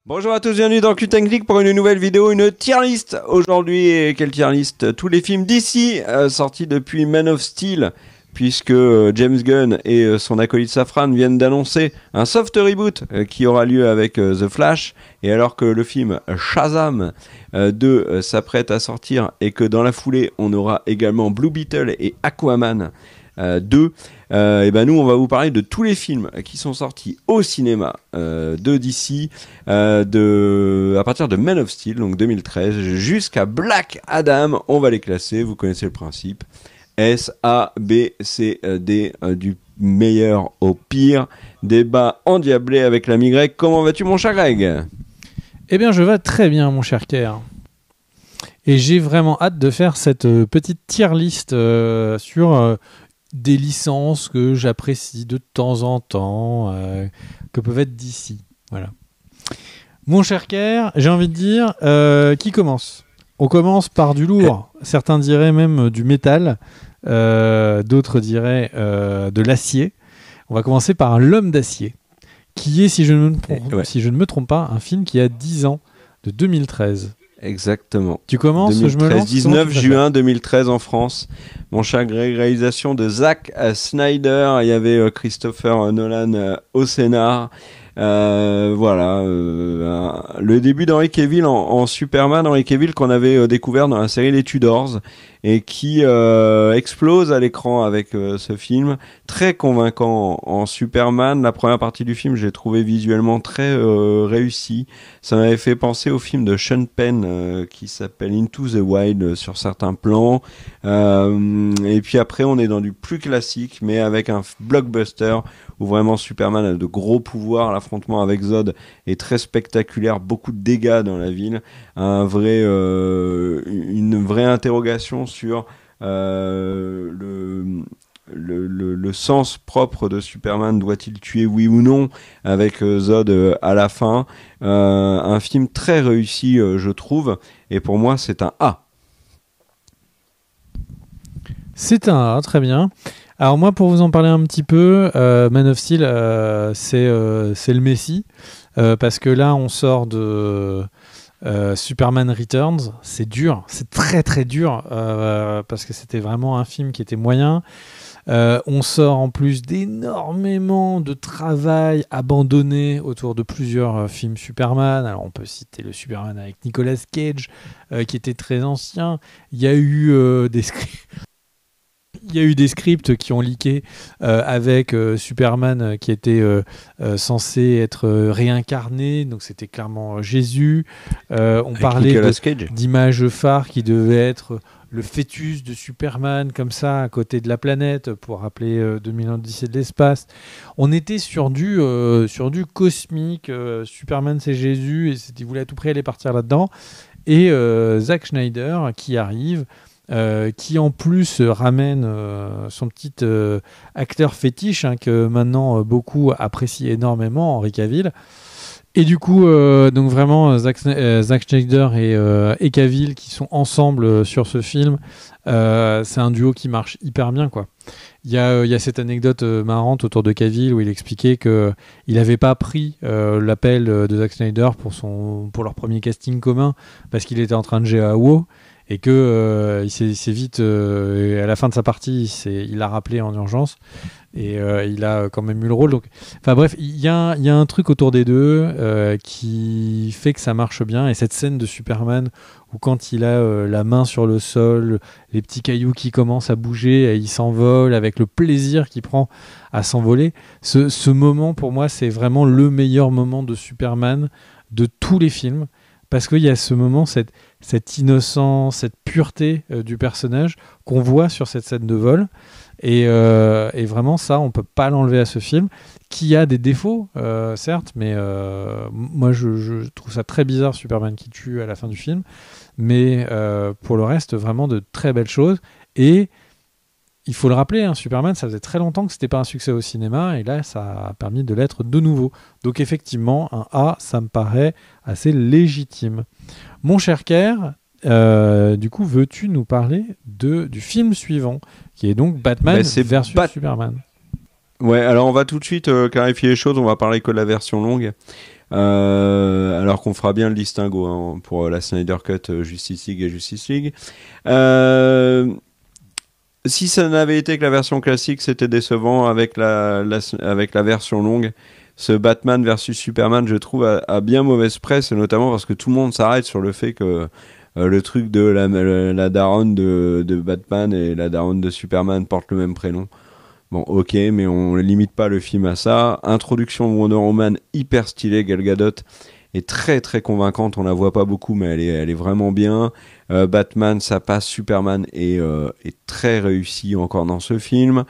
Bonjour à tous, bienvenue dans Q Click pour une nouvelle vidéo, une tier list. Aujourd'hui, quelle tier list? Tous les films d'ici sortis depuis Man of Steel, puisque James Gunn et son acolyte Safran viennent d'annoncer un soft reboot qui aura lieu avec The Flash, et alors que le film Shazam 2 s'apprête à sortir et que dans la foulée on aura également Blue Beetle et Aquaman 2, et ben nous on va vous parler de tous les films qui sont sortis au cinéma de DC à partir de Man of Steel, donc 2013, jusqu'à Black Adam. On va les classer, vous connaissez le principe. S, A, B, C, D, du meilleur au pire. Débat endiablé avec l'ami Greg. Comment vas-tu, mon cher Greg? Eh bien, je vais très bien, mon cher Kerr. Et j'ai vraiment hâte de faire cette petite tier list sur des licences que j'apprécie de temps en temps, que peuvent être d'ici. Voilà. Mon cher Kerr, j'ai envie de dire, qui commence? On commence par du lourd. Certains diraient même du métal. D'autres diraient de l'acier. On va commencer par L'Homme d'acier, qui est, si je ne me trompe pas, un film qui a 10 ans, de 2013. Exactement. Tu commences, 2013, je me lance. 19 juin 2013 en France. Mon cher Greg, réalisation de Zack Snyder. Il y avait Christopher Nolan au scénar. Voilà, le début d'Henry Cavill en Superman, Henry Cavill qu'on avait découvert dans la série Les Tudors et qui explose à l'écran avec ce film, très convaincant en Superman. La première partie du film, j'ai trouvé visuellement très réussi. Ça m'avait fait penser au film de Sean Penn qui s'appelle Into the Wild sur certains plans. Et puis après, on est dans du plus classique, mais avec un blockbuster où vraiment Superman a de gros pouvoirs. L'affrontement avec Zod est très spectaculaire, beaucoup de dégâts dans la ville, une vraie interrogation sur le sens propre de Superman. Doit-il tuer, oui ou non, avec Zod à la fin. Un film très réussi, je trouve, et pour moi c'est un A. C'est un A, très bien. Alors moi, pour vous en parler un petit peu, Man of Steel, c'est le Messie, parce que là, on sort de Superman Returns. C'est dur, c'est très très dur, parce que c'était vraiment un film qui était moyen. On sort en plus d'énormément de travail abandonné autour de plusieurs films Superman. Alors on peut citer le Superman avec Nicolas Cage, qui était très ancien. Il y a eu des scripts. Il y a eu des scripts qui ont leaké avec Superman qui était censé être réincarné, donc c'était clairement Jésus. On parlait d'images phares qui devaient être le fœtus de Superman, comme ça, à côté de la planète, pour rappeler 2000 ans d'Odyssée de l'espace. On était sur du cosmique. Superman, c'est Jésus, et il voulait à tout prix aller partir là-dedans. Et Zack Snyder qui arrive, qui en plus ramène son petit acteur fétiche, que maintenant beaucoup apprécient énormément, Henry Cavill. Et du coup, donc vraiment, Zack Snyder et Cavill qui sont ensemble sur ce film, c'est un duo qui marche hyper bien, quoi. Il y a cette anecdote marrante autour de Cavill où il expliquait qu'il n'avait pas pris l'appel de Zack Snyder pour leur premier casting commun parce qu'il était en train de jouer à WoW. Et que il s'est vite, à la fin de sa partie, il l'a rappelé en urgence, et il a quand même eu le rôle. Donc, enfin bref, il y a un truc autour des deux qui fait que ça marche bien. Et cette scène de Superman où quand il a la main sur le sol, les petits cailloux qui commencent à bouger, et il s'envole avec le plaisir qu'il prend à s'envoler. Ce moment, pour moi, c'est vraiment le meilleur moment de Superman de tous les films. Parce qu'il y a ce moment, cette innocence, cette pureté du personnage qu'on voit sur cette scène de vol. Et vraiment, ça, on ne peut pas l'enlever à ce film, qui a des défauts, certes, mais moi, je trouve ça très bizarre, Superman qui tue à la fin du film. Mais pour le reste, vraiment de très belles choses. Et il faut le rappeler, Superman, ça faisait très longtemps que c'était pas un succès au cinéma, et là, ça a permis de l'être de nouveau. Donc effectivement, un A, ça me paraît assez légitime. Mon cher Kerr, du coup, veux-tu nous parler du film suivant, qui est donc Batman versus Superman? Ouais, alors on va tout de suite clarifier les choses, on va parler que de la version longue. Alors qu'on fera bien le distinguo hein, pour la Snyder Cut Justice League et Justice League. Si ça n'avait été que la version classique, c'était décevant. Avec la version longue, ce Batman versus Superman, je trouve, a bien mauvaise presse, et notamment parce que tout le monde s'arrête sur le fait que le truc de la daronne de Batman et la daronne de Superman portent le même prénom. Bon, ok, mais on ne limite pas le film à ça. Introduction de Wonder Woman hyper stylée, Gal Gadot est très très convaincante, on la voit pas beaucoup, mais elle est vraiment bien. Batman, ça passe, Superman est très réussi encore dans ce film.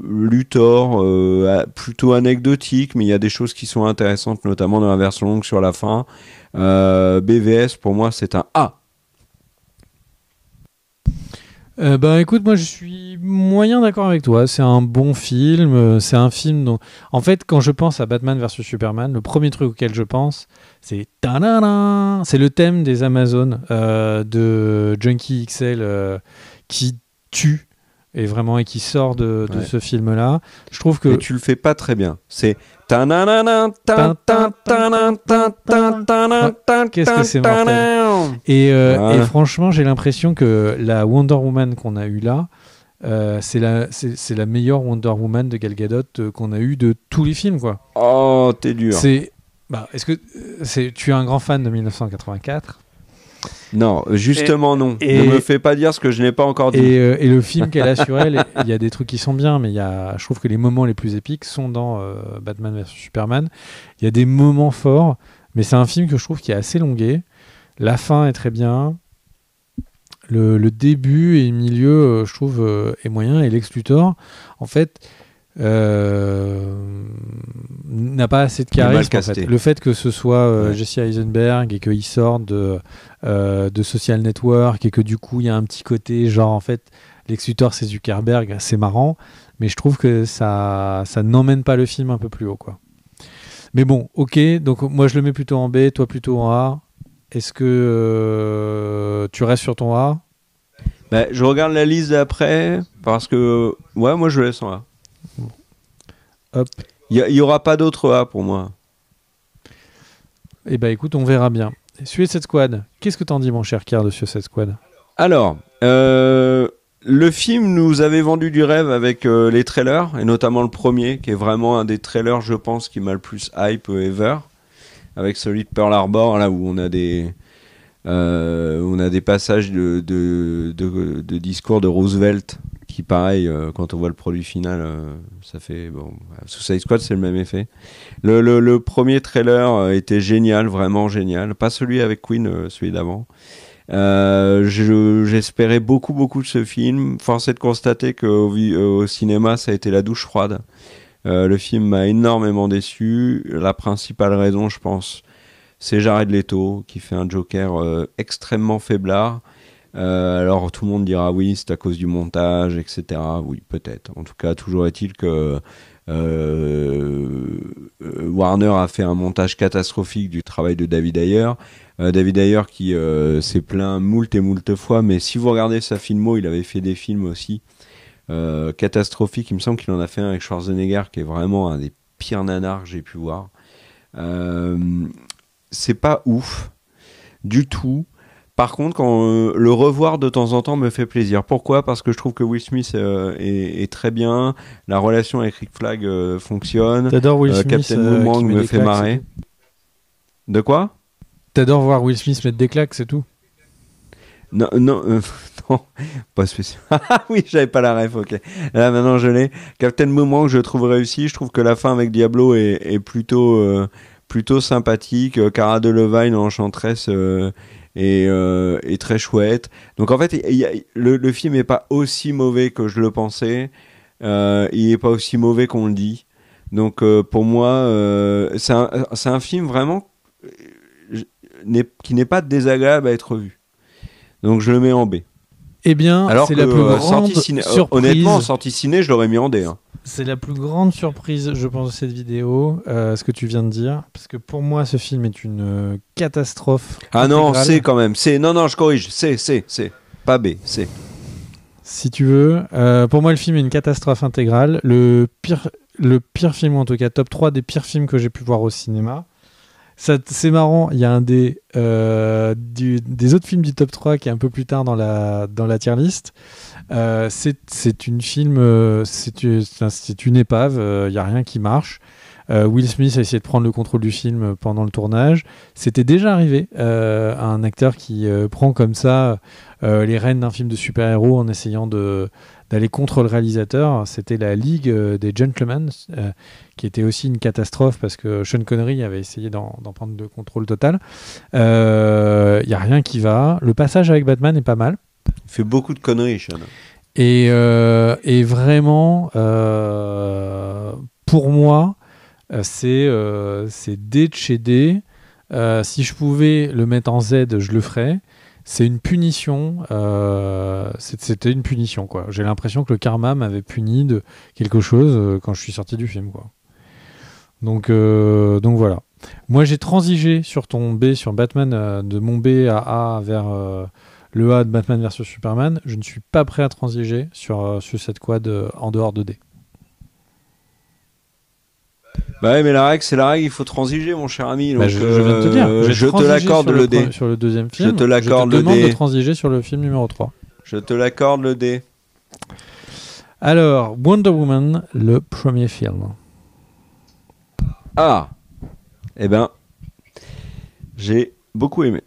Luthor, plutôt anecdotique, mais il y a des choses qui sont intéressantes, notamment dans la version longue sur la fin. BVS, pour moi, c'est un A. Écoute, moi je suis moyen d'accord avec toi. C'est un bon film. C'est un film dont, en fait, quand je pense à Batman versus Superman, le premier truc auquel je pense, c'est ta-da-da, c'est le thème des Amazones de Junkie XL qui tue et qui sort de ce film-là. Je trouve que mais tu le fais pas très bien. C'est qu'est-ce que c'est mortel. Et franchement, j'ai l'impression que la Wonder Woman qu'on a eue là, c'est la meilleure Wonder Woman de Gal Gadot qu'on a eue de tous les films, quoi. Oh, t'es dur. Est-ce que tu es un grand fan de 1984? Non, justement non. Ne me fais pas dire ce que je n'ai pas encore dit. Et le film qu'elle a sur elle, il y a des trucs qui sont bien, mais je trouve que les moments les plus épiques sont dans Batman vs Superman. Il y a des moments forts, mais c'est un film que je trouve qui est assez longué. La fin est très bien. Le début et le milieu, je trouve, est moyen. Et Lex Luthor, en fait, n'a pas assez de charisme. En fait. Le fait que ce soit Jesse Eisenberg et qu'il sorte de Social Network et que du coup il y a un petit côté genre en fait Lex Luthor c'est Zuckerberg, c'est marrant, mais je trouve que ça n'emmène pas le film un peu plus haut, quoi. Mais bon, ok, donc moi je le mets plutôt en B, toi plutôt en A. Est-ce que tu restes sur ton A? Je regarde la liste d'après parce que moi je le laisse en A. Hop. Il y aura pas d'autre A pour moi. Eh ben écoute, on verra bien. Suicide Squad, qu'est-ce que t'en dis, mon cher Kier, de Suicide Squad? Alors, le film nous avait vendu du rêve avec les trailers, et notamment le premier, qui est vraiment un des trailers, je pense, qui m'a le plus hype ever, avec celui de Pearl Harbor, là où on a des passages de discours de Roosevelt qui, pareil, quand on voit le produit final, ça fait... Bon, Suicide Squad, c'est le même effet. Le premier trailer était génial, vraiment génial. Pas celui avec Queen, celui d'avant. J'espérais beaucoup de ce film. Force est de constater qu'au cinéma, ça a été la douche froide. Le film m'a énormément déçu. La principale raison, je pense, c'est Jared Leto, qui fait un Joker extrêmement faiblard. Alors tout le monde dira oui, c'est à cause du montage, etc. Oui, peut-être. En tout cas, toujours est-il que Warner a fait un montage catastrophique du travail de David Ayer. David Ayer qui s'est plaint moult et moult fois, mais si vous regardez sa filmo, il avait fait des films aussi catastrophiques. Il me semble qu'il en a fait un avec Schwarzenegger qui est vraiment un des pires nanars que j'ai pu voir. C'est pas ouf du tout. Par contre, quand le revoir de temps en temps me fait plaisir. Pourquoi ? Parce que je trouve que Will Smith est très bien. La relation avec Rick Flag fonctionne. T'adores Will Smith, Captain Boomerang me fait marrer. De quoi ? T'adores voir Will Smith mettre des claques, c'est tout. Non, non, pas spécial. Oui, j'avais pas la ref, ok. Là, maintenant, je l'ai. Captain Boomerang, je trouve réussi. Je trouve que la fin avec Diablo est plutôt sympathique. Cara Delevingne, l'enchanteresse, est très chouette. Donc, en fait, le film est pas aussi mauvais que je le pensais. Il est pas aussi mauvais qu'on le dit. Donc, pour moi, c'est un film vraiment qui n'est pas désagréable à être vu. Donc je le mets en B. Eh bien, alors c'est la plus grande surprise. Honnêtement, en sortie ciné, je l'aurais mis en D. Hein. C'est la plus grande surprise, je pense, de cette vidéo, ce que tu viens de dire. Parce que pour moi, ce film est une catastrophe. Ah intégrale. Non, C quand même. C. Non, je corrige. C. Pas B, C. Si tu veux. Pour moi, le film est une catastrophe intégrale. Le pire le pire film, ou en tout cas top 3 des pires films que j'ai pu voir au cinéma. C'est marrant, il y a un des autres films du top 3 qui est un peu plus tard dans la tier list. C'est une épave, il n'y a rien qui marche. Will Smith a essayé de prendre le contrôle du film pendant le tournage. C'était déjà arrivé à un acteur qui prend comme ça les rênes d'un film de super-héros en essayant d'aller contre le réalisateur. C'était la Ligue des Gentlemen, qui était aussi une catastrophe parce que Sean Connery avait essayé d'en prendre le contrôle total. Il n'y a rien qui va. Le passage avec Batman est pas mal. Il fait beaucoup de conneries, Sean. Et vraiment, pour moi, c'est D de chez D. Si je pouvais le mettre en Z, je le ferais. C'est une punition. C'était une punition, quoi. J'ai l'impression que le karma m'avait puni de quelque chose quand je suis sorti du film, quoi. Donc voilà. Moi, j'ai transigé sur ton B, sur Batman, de mon B à A vers le A de Batman vs Superman. Je ne suis pas prêt à transiger sur cette quad en dehors de D. Bah ouais, mais la règle, c'est la règle, il faut transiger, mon cher ami. Donc, je viens de te dire. Je te l'accorde le D. Sur le deuxième film, je te l'accorde le D. Je te demande de transiger sur le film numéro 3. Je te l'accorde le D. Alors, Wonder Woman, le premier film. Ah, eh ben, j'ai beaucoup aimé.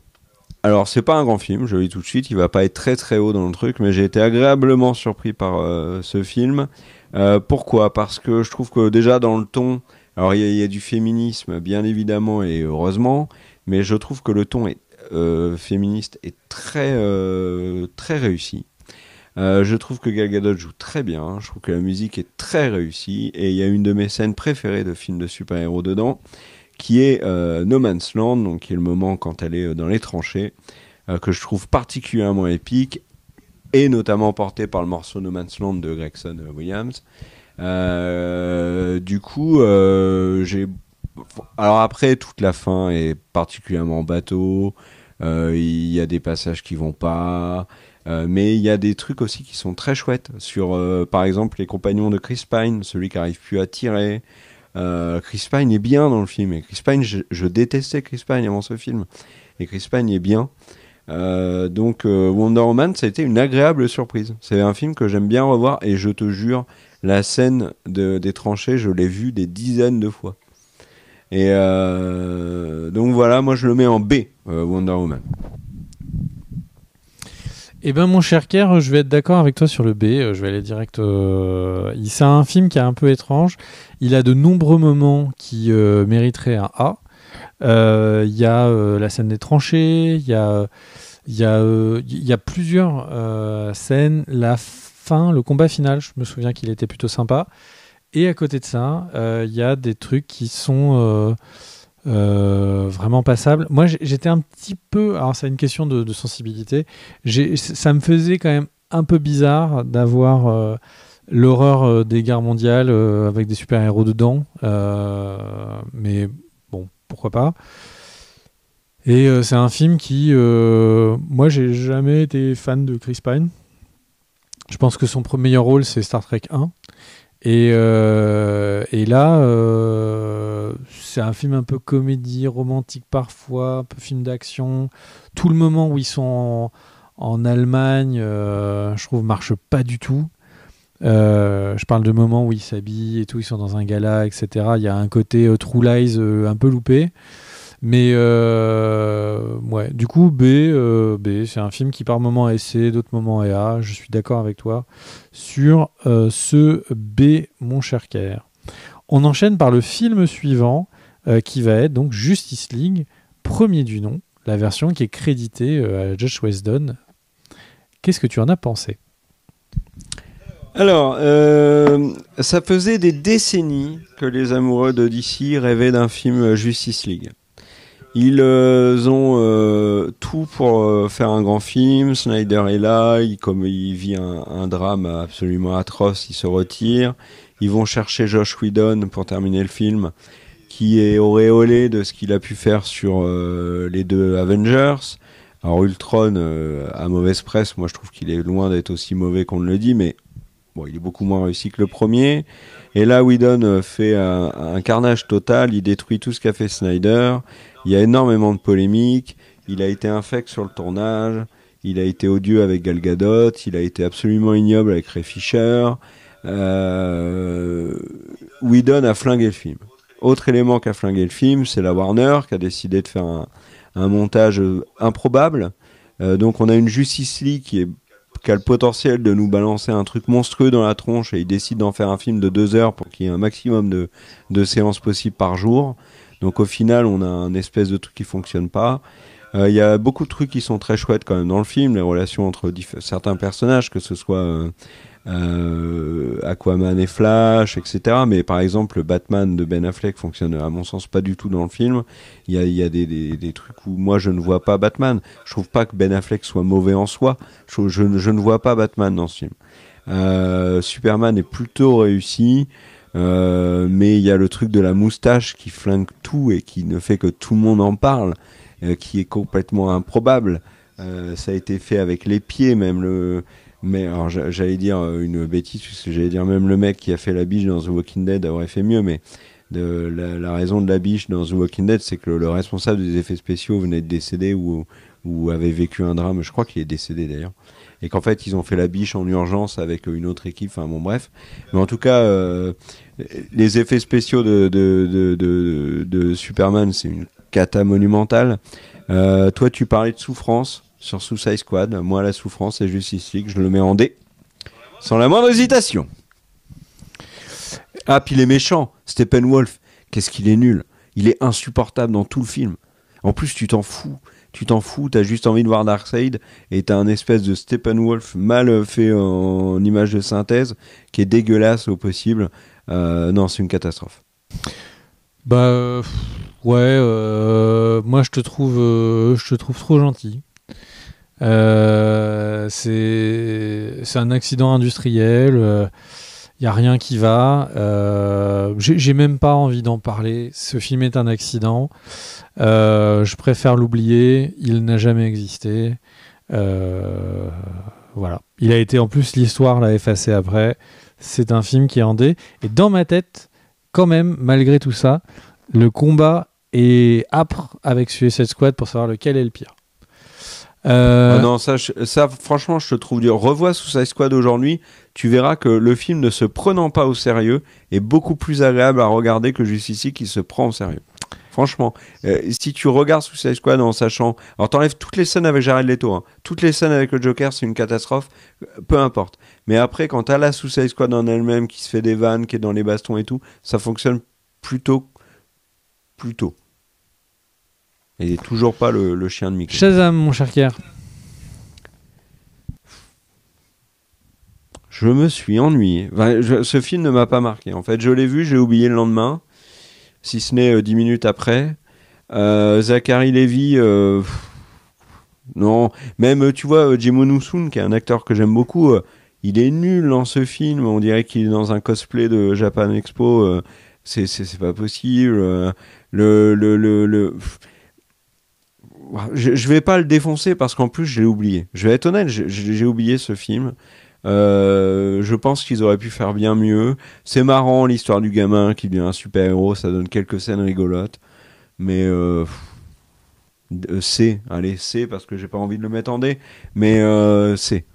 Alors, c'est pas un grand film, je le dis tout de suite, il va pas être très très haut dans le truc, mais j'ai été agréablement surpris par ce film. Pourquoi ? Parce que je trouve que déjà dans le ton, alors il y a du féminisme bien évidemment et heureusement, mais je trouve que le ton féministe est très très réussi. Je trouve que Gal Gadot joue très bien, je trouve que la musique est très réussie et il y a une de mes scènes préférées de films de super-héros dedans, qui est No Man's Land, donc qui est le moment quand elle est dans les tranchées, que je trouve particulièrement épique, et notamment porté par le morceau No Man's Land de Gregson Williams. Du coup, alors après, toute la fin est particulièrement bateau, il y a des passages qui vont pas, mais il y a des trucs aussi qui sont très chouettes, sur par exemple les compagnons de Chris Pine, celui qui arrive plus à tirer. Chris Pine est bien dans le film, et Chris Pine, je détestais Chris Pine avant ce film, et Chris Pine est bien. Donc Wonder Woman, ça a été une agréable surprise. C'est un film que j'aime bien revoir, et je te jure, la scène des tranchées, je l'ai vue des dizaines de fois. Et donc voilà, moi je le mets en B, Wonder Woman. Eh ben mon cher Kerr, je vais être d'accord avec toi sur le B. Je vais aller direct. C'est un film qui est un peu étrange. Il a de nombreux moments qui mériteraient un A. Il y a la scène des tranchées. Il y a plusieurs scènes. La fin, le combat final, je me souviens qu'il était plutôt sympa. Et à côté de ça, il y a des trucs qui sont vraiment passables. Moi, j'étais un petit peu... Alors, c'est une question de sensibilité. Ça me faisait quand même un peu bizarre d'avoir l'horreur des guerres mondiales avec des super-héros dedans. Mais bon, pourquoi pas. Et c'est un film qui... moi, j'ai jamais été fan de Chris Pine. Je pense que son meilleur rôle, c'est Star Trek 1. Et là, c'est un film un peu comédie romantique parfois, un peu film d'action. Tout le moment où ils sont en Allemagne, je trouve, marche pas du tout. Je parle de moments où ils s'habillent et tout, ils sont dans un gala, etc. Il y a un côté True Lies un peu loupé. Mais ouais, du coup, B, c'est un film qui par moments est C, d'autres moments est A. Je suis d'accord avec toi sur ce B, mon cher Kerr. On enchaîne par le film suivant, qui va être donc Justice League, premier du nom, la version qui est créditée à Joss Whedon. Qu'est-ce que tu en as pensé ? Alors, ça faisait des décennies que les amoureux de DC rêvaient d'un film Justice League. Ils ont tout pour faire un grand film. Snyder est là, comme il vit un drame absolument atroce, il se retire. Ils vont chercher Joss Whedon pour terminer le film, qui est auréolé de ce qu'il a pu faire sur les deux Avengers. Alors Ultron a mauvaise presse, moi je trouve qu'il est loin d'être aussi mauvais qu'on le dit, mais bon, il est beaucoup moins réussi que le premier. Et là, Whedon fait un carnage total. Il détruit tout ce qu'a fait Snyder. Il y a énormément de polémiques. Il a été infect sur le tournage. Il a été odieux avec Gal Gadot. Il a été absolument ignoble avec Ray Fisher. Whedon a flingué le film. Autre élément qui a flingué le film, c'est la Warner qui a décidé de faire un montage improbable. Donc on a une Justice League qui a le potentiel de nous balancer un truc monstrueux dans la tronche et il décide d'en faire un film de 2 heures pour qu'il y ait un maximum de séances possibles par jour. Donc au final, on a un espèce de truc qui fonctionne pas. Il y a beaucoup de trucs qui sont très chouettes quand même dans le film, les relations entre certains personnages, que ce soit Aquaman et Flash, etc. Mais par exemple, le Batman de Ben Affleck fonctionne à mon sens pas du tout dans le film. Il y a des trucs où moi je ne vois pas Batman. Je trouve pas que Ben Affleck soit mauvais en soi. Je ne vois pas Batman dans ce film. Superman est plutôt réussi. Mais il y a le truc de la moustache qui flingue tout et qui ne fait que tout le monde en parle, qui est complètement improbable. Ça a été fait avec les pieds, même mais alors j'allais dire une bêtise, parce que j'allais dire même le mec qui a fait la biche dans The Walking Dead aurait fait mieux, mais la raison de la biche dans The Walking Dead, c'est que le responsable des effets spéciaux venait de décéder ou avait vécu un drame, je crois qu'il est décédé d'ailleurs, et qu'en fait ils ont fait la biche en urgence avec une autre équipe, enfin bon bref, mais en tout cas les effets spéciaux de Superman, c'est une cata monumentale. Toi tu parlais de souffrance sur Suicide Squad. Moi, la souffrance et Justice League, je le mets en D. Sans la moindre hésitation. Ah, puis il est méchant. Steppenwolf, qu'est-ce qu'il est nul. Il est insupportable dans tout le film. En plus, tu t'en fous. T'as juste envie de voir Darkseid et t'as un espèce de Steppenwolf mal fait en image de synthèse qui est dégueulasse au possible. Non, c'est une catastrophe. Bah, ouais, moi je te trouve trop gentil. C'est un accident industriel, y a rien qui va, j'ai même pas envie d'en parler. Ce film est un accident, je préfère l'oublier, il n'a jamais existé, voilà. Il a été, en plus l'histoire l'a effacé après. C'est un film qui est en D, et dans ma tête quand même, malgré tout ça, le combat est âpre avec Suicide Squad pour savoir lequel est le pire. Non, ça, franchement, je te trouve dur. Revois Suicide Squad aujourd'hui, tu verras que le film, ne se prenant pas au sérieux, est beaucoup plus agréable à regarder que Justice League qui se prend au sérieux. Franchement, si tu regardes Suicide Squad en sachant... Alors, t'enlèves toutes les scènes avec Jared Leto. Hein. Toutes les scènes avec le Joker, c'est une catastrophe. Peu importe. Mais après, quand t'as la Suicide Squad en elle-même, qui se fait des vannes, qui est dans les bastons et tout, ça fonctionne plutôt. Et toujours pas le chien de Mickey. Shazam, mon cher Kier. Je me suis ennuyé. Enfin, ce film ne m'a pas marqué. En fait, je l'ai vu, j'ai oublié le lendemain, si ce n'est 10 minutes après. Zachary Levi, non. Même, tu vois, Jimon Usun, qui est un acteur que j'aime beaucoup, il est nul dans ce film. On dirait qu'il est dans un cosplay de Japan Expo. C'est pas possible. Je vais pas le défoncer parce qu'en plus je l'ai oublié. Je vais être honnête, j'ai oublié ce film. Je pense qu'ils auraient pu faire bien mieux. C'est marrant l'histoire du gamin qui devient un super héros, ça donne quelques scènes rigolotes. Mais C parce que j'ai pas envie de le mettre en D. Mais C.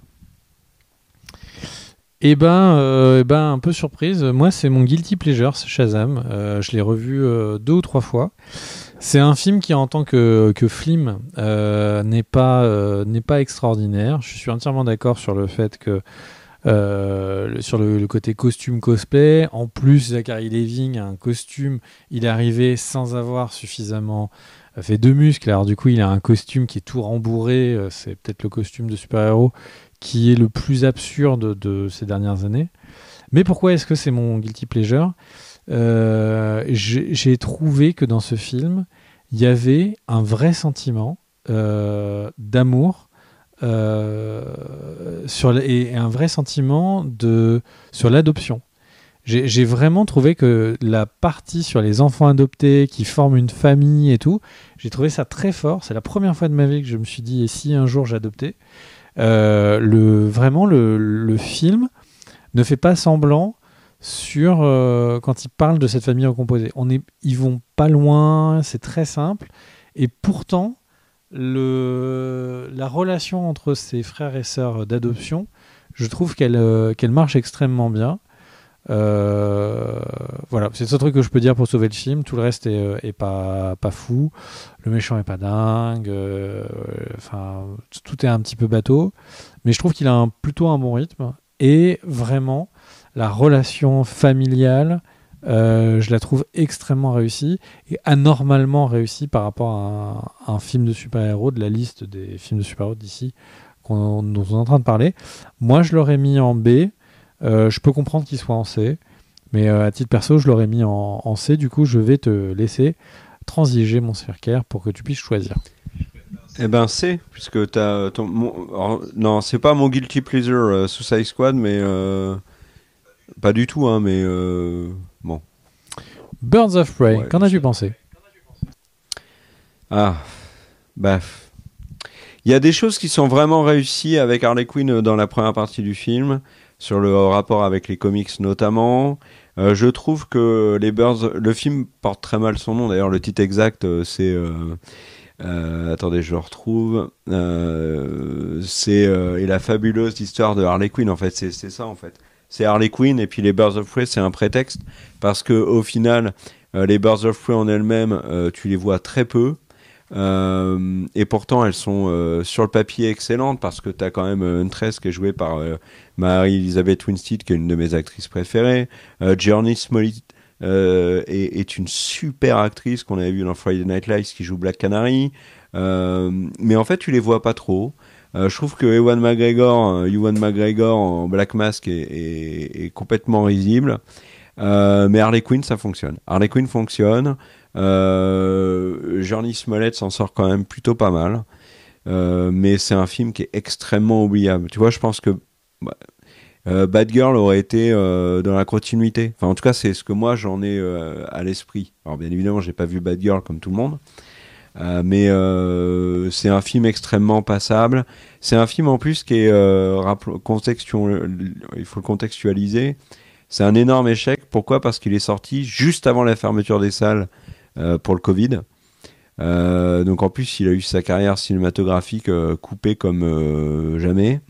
Eh ben, un peu surprise. Moi, c'est mon guilty pleasure, c'est Shazam. Je l'ai revu 2 ou 3 fois. C'est un film qui, en tant que film, n'est pas extraordinaire. Je suis entièrement d'accord sur le fait que sur le côté costume cosplay. En plus, Zachary Levi a un costume. Il est arrivé sans avoir suffisamment fait de muscles. Alors du coup, il a un costume qui est tout rembourré. C'est peut-être le costume de super-héros qui est le plus absurde de ces dernières années. Mais pourquoi est-ce que c'est mon guilty pleasure ? J'ai trouvé que dans ce film, il y avait un vrai sentiment d'amour et un vrai sentiment sur l'adoption. J'ai vraiment trouvé que la partie sur les enfants adoptés qui forment une famille et tout, j'ai trouvé ça très fort. C'est la première fois de ma vie que je me suis dit, et si un jour j'adoptais ? Vraiment, le film ne fait pas semblant sur quand il parle de cette famille recomposée. Ils vont pas loin, c'est très simple, et pourtant la relation entre ses frères et sœurs d'adoption, je trouve qu'elle marche extrêmement bien. Voilà, c'est le seul truc que je peux dire pour sauver le film. Tout le reste est pas fou. Le méchant est pas dingue. Enfin, tout est un petit peu bateau. Mais je trouve qu'il a plutôt un bon rythme. Et vraiment, la relation familiale, je la trouve extrêmement réussie et anormalement réussie par rapport à un film de super-héros de la liste des films de super-héros d'ici dont on est en train de parler. Moi, je l'aurais mis en B. Je peux comprendre qu'il soit en C, mais à titre perso, je l'aurais mis en C. Du coup, je vais te laisser transiger mon Sphère pour que tu puisses choisir. Eh ben C, puisque t'as non, c'est pas mon guilty pleasure Suicide Squad, mais pas du tout, hein, mais bon. Birds of Prey, Ouais, qu'en as-tu pensé? Ah, bah. Il y a des choses qui sont vraiment réussies avec Harley Quinn dans la première partie du film, sur le rapport avec les comics notamment. Je trouve que le film porte très mal son nom. D'ailleurs, le titre exact, c'est... attendez, je le retrouve. C'est et la fabuleuse histoire de Harley Quinn. En fait, c'est ça, en fait. C'est Harley Quinn, et puis les Birds of Prey, c'est un prétexte. Parce qu'au final, les Birds of Prey en elles-mêmes, tu les vois très peu. Et pourtant elles sont sur le papier excellentes, parce que tu as quand même Huntress qui est jouée par Mary-Elizabeth Winstead, qui est une de mes actrices préférées. Jurnee Smollett est une super actrice qu'on avait vue dans Friday Night Lights, qui joue Black Canary, mais en fait tu les vois pas trop. Je trouve que Ewan McGregor en Black Mask est complètement risible, mais Harley Quinn ça fonctionne. Jurnee Smollett s'en sort quand même plutôt pas mal, mais c'est un film qui est extrêmement oubliable. Tu vois, je pense que Bad Girl aurait été dans la continuité. Enfin, en tout cas, c'est ce que moi j'en ai à l'esprit. Alors, bien évidemment, j'ai pas vu Bad Girl comme tout le monde, mais c'est un film extrêmement passable. C'est un film en plus qui est il faut le contextualiser. C'est un énorme échec. Pourquoi ? Parce qu'il est sorti juste avant la fermeture des salles pour le Covid. Donc en plus, il a eu sa carrière cinématographique coupée comme jamais.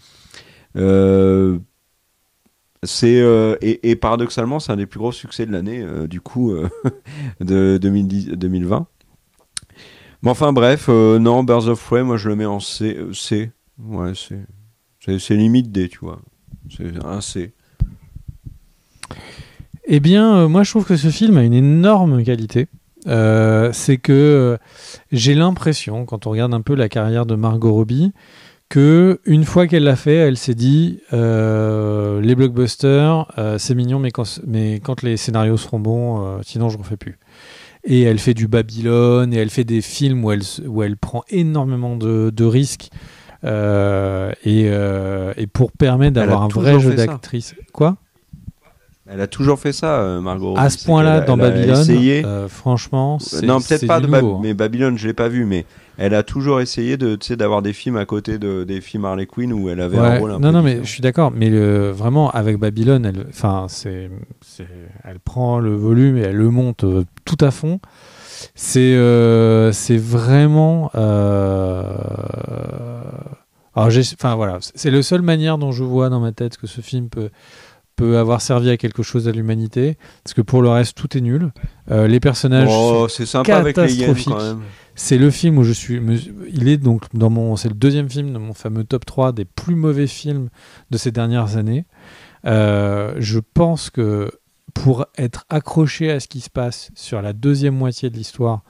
Et paradoxalement, c'est un des plus gros succès de l'année, du coup, de 2020. Mais enfin bref, non, Birds of Prey, moi je le mets en C. Ouais, c'est limite D, tu vois. C'est un C. Eh bien, moi je trouve que ce film a une énorme qualité. C'est que j'ai l'impression, quand on regarde un peu la carrière de Margot Robbie, que une fois qu'elle l'a fait, elle s'est dit les blockbusters, c'est mignon, mais quand les scénarios seront bons, sinon je ne refais plus. Et elle fait du Babylone, et elle fait des films où elle prend énormément de risques, et pour permettre d'avoir un vrai jeu d'actrice. Quoi ? Elle a toujours fait ça, Margot Robbie. À ce point-là, dans Babylone, franchement, non, peut-être pas, nouveau, mais Babylone, je l'ai pas vu, mais elle a toujours essayé d'avoir des films à côté des films Harley Quinn où elle avait un rôle un peu Non, mais différent. je suis d'accord, mais vraiment, avec Babylone, elle prend le volume et elle le monte tout à fond. C'est vraiment... Alors, voilà, c'est la seule manière dont je vois dans ma tête que ce film peut avoir servi à quelque chose à l'humanité, parce que pour le reste tout est nul. Les personnages sont c'est sympa avec les hyènes quand même. C'est le film où il est donc c'est le deuxième film de mon fameux top 3 des plus mauvais films de ces dernières années. Je pense que pour être accroché à ce qui se passe sur la deuxième moitié de l'histoire,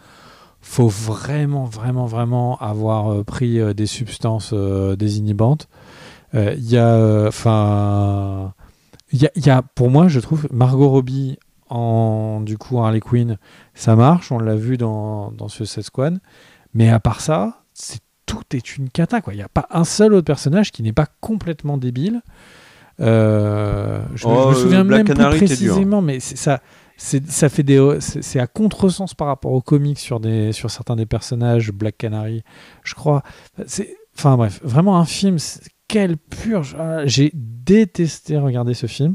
faut vraiment avoir pris des substances désinhibantes. Il y a pour moi, je trouve, Margot Robbie du coup Harley Quinn, ça marche, on l'a vu dans Suicide Squad, mais à part ça, tout est une cata, quoi. Il n'y a pas un seul autre personnage qui n'est pas complètement débile. Je me souviens Black même Canary, plus précisément, mais ça fait c'est à contresens par rapport aux comics sur certains des personnages. Black Canary, je crois. Enfin bref, vraiment un film quelle purge. J'ai détesté regarder ce film.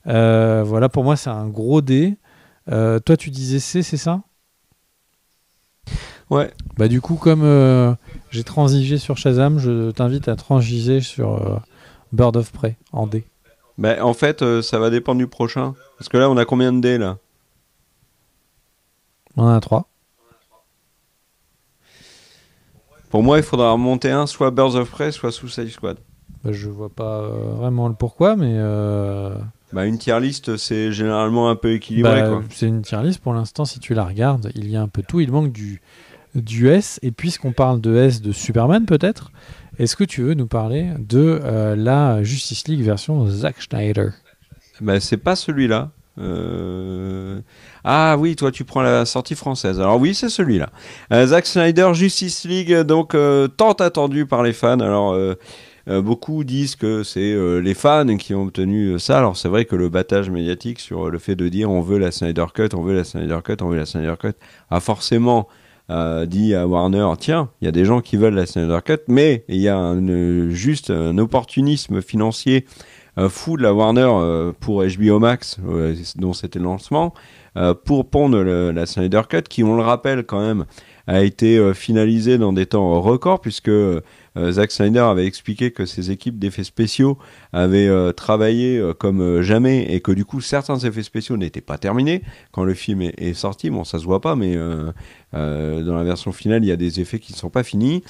Voilà, pour moi, c'est un gros D. Toi, tu disais C, c'est ça ? Ouais. Bah, du coup, comme j'ai transigé sur Shazam, je t'invite à transiger sur Bird of Prey en D. Bah, en fait, ça va dépendre du prochain. Parce que là, on a combien de dés là ? On en a 3. Pour moi, il faudra remonter un, soit Birds of Prey, soit Suicide Squad. Bah, je vois pas vraiment le pourquoi, mais Bah, une tier list, c'est généralement un peu équilibré, quoi. c'est une tier list pour l'instant. Si tu la regardes, il y a un peu tout. Il manque du S. Et puisqu'on parle de S de Superman, peut-être, est-ce que tu veux nous parler de la Justice League version Zack Snyder ? Bah, c'est pas celui-là. Ah oui, toi tu prends la sortie française. Alors oui, c'est celui-là. Zack Snyder Justice League, donc tant attendu par les fans. Alors beaucoup disent que c'est les fans qui ont obtenu ça. Alors c'est vrai que le battage médiatique sur le fait de dire on veut la Snyder Cut, on veut la Snyder Cut, on veut la Snyder Cut a forcément dit à Warner, tiens, il y a des gens qui veulent la Snyder Cut, mais il y a juste un opportunisme financier fou de la Warner pour HBO Max, dont c'était le lancement, pour pondre la Snyder Cut, qui, on le rappelle quand même, a été finalisé dans des temps records, puisque Zack Snyder avait expliqué que ses équipes d'effets spéciaux avaient travaillé comme jamais, et que du coup certains effets spéciaux n'étaient pas terminés quand le film est sorti. Bon, ça se voit pas, mais dans la version finale, il y a des effets qui ne sont pas finis.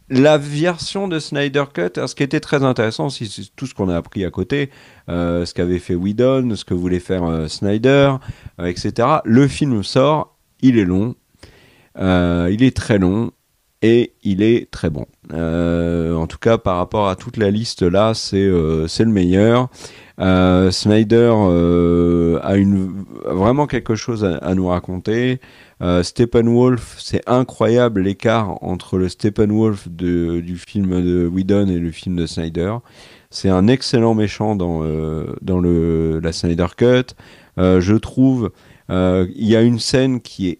La version de Snyder Cut, ce qui était très intéressant, c'est tout ce qu'on a appris à côté, ce qu'avait fait Whedon, ce que voulait faire Snyder, etc. Le film sort, il est long, il est très long, et il est très bon. En tout cas, par rapport à toute la liste là, c'est le meilleur. Snyder a vraiment quelque chose à nous raconter. Steppenwolf, c'est incroyable l'écart entre le Steppenwolf du film de Whedon et le film de Snyder. C'est un excellent méchant dans la Snyder Cut. Je trouve il y a une scène qui est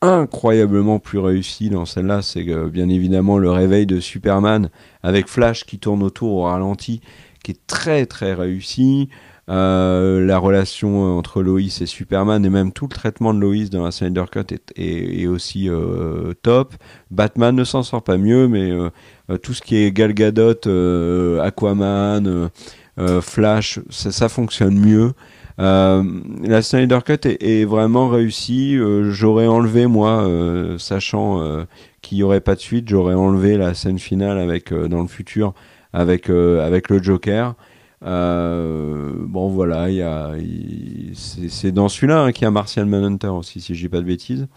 incroyablement plus réussie dans celle-là, c'est bien évidemment le réveil de Superman avec Flash qui tourne autour au ralenti, qui est très très réussi. La relation entre Lois et Superman et même tout le traitement de Lois dans la Snyder Cut est aussi top. Batman ne s'en sort pas mieux, mais tout ce qui est Gal Gadot, Aquaman, Flash, ça fonctionne mieux. La Snyder Cut est vraiment réussie. J'aurais enlevé, moi, sachant qu'il n'y aurait pas de suite, j'aurais enlevé la scène finale avec dans le futur avec le Joker. Bon voilà, c'est dans celui-là qu'il y a Martian Manhunter aussi, si je dis pas de bêtises.